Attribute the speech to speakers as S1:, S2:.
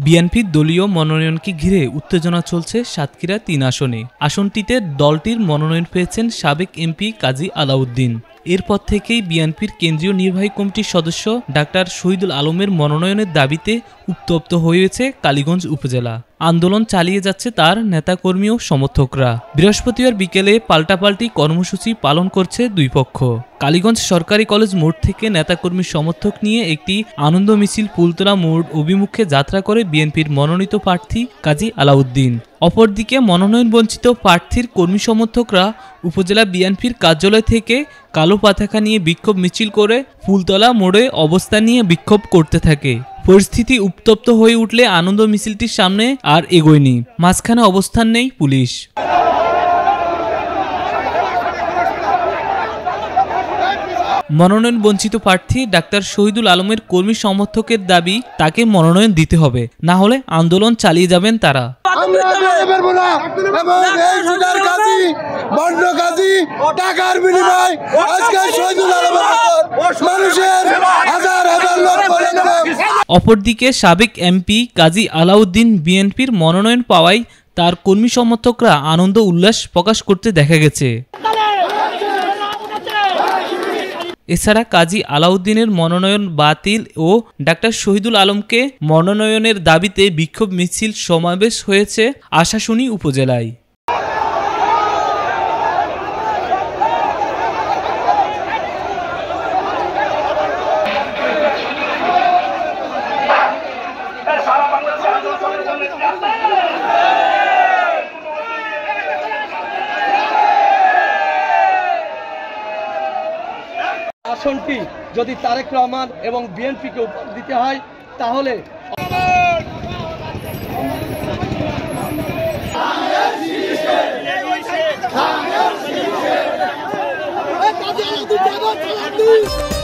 S1: বিএনপির দলীয় মনোনয়নকে ঘিরে উত্তেজনা চলছে সাতক্ষীরা ৩ আসনে। আসনটিতে দলটির মনোনয়ন পেয়েছেন সাবেক এমপি কাজী আলাউদ্দিন। এরপর থেকেই বিএনপির কেন্দ্রীয় নির্বাহী কমিটির সদস্য ডাক্তার শহীদুল আলমের মনোনয়নের দাবিতে উত্তপ্ত হয়েছে কালীগঞ্জ উপজেলা। আন্দোলন চালিয়ে যাচ্ছে তার নেতাকর্মী ও সমর্থকরা। বৃহস্পতিবার বিকেলে পাল্টাপাল্টি কর্মসূচি পালন করছে দুই পক্ষ। কালীগঞ্জ সরকারি কলেজ মোড় থেকে নেতাকর্মী সমর্থক নিয়ে একটি আনন্দ মিছিল ফুলতলা মোড় অভিমুখে যাত্রা করে বিএনপির মনোনীত প্রার্থী কাজী আলাউদ্দিন। অপরদিকে মনোনয়ন বঞ্চিত প্রার্থীর কর্মী সমর্থকরা উপজেলা বিএনপির কার্যালয় থেকে কালো পতাকা নিয়ে বিক্ষোভ মিছিল করে ফুলতলা মোড়ে অবস্থান নিয়ে বিক্ষোভ করতে থাকে। পরিস্থিতি উত্তপ্ত হয়ে উঠলে আনন্দ মিছিলটির সামনে আর এগোয়নি। মাঝখানে অবস্থান নেই পুলিশ। মনোনয়ন বঞ্চিত প্রার্থী ডাক্তার শহীদুল আলমের কর্মী সমর্থকের দাবি, তাকে মনোনয়ন দিতে হবে, না হলে আন্দোলন চালিয়ে যাবেন তারা। অপরদিকে সাবেক এমপি কাজী আলাউদ্দিন বিএনপির মনোনয়ন পাওয়ায় তার কর্মী সমর্থকরা আনন্দ উল্লাস প্রকাশ করতে দেখা গেছে। এছাড়া কাজী আলাউদ্দিনের মনোনয়ন বাতিল ও ডাক্তার শহীদুল আলমকে মনোনয়নের দাবিতে বিক্ষোভ মিছিল সমাবেশ হয়েছে আশাশুনি উপজেলায়।
S2: আসনটি যদি তারেক রহমান এবং বিএনপিকে উপহার দিতে হয় তাহলে
S3: Hey,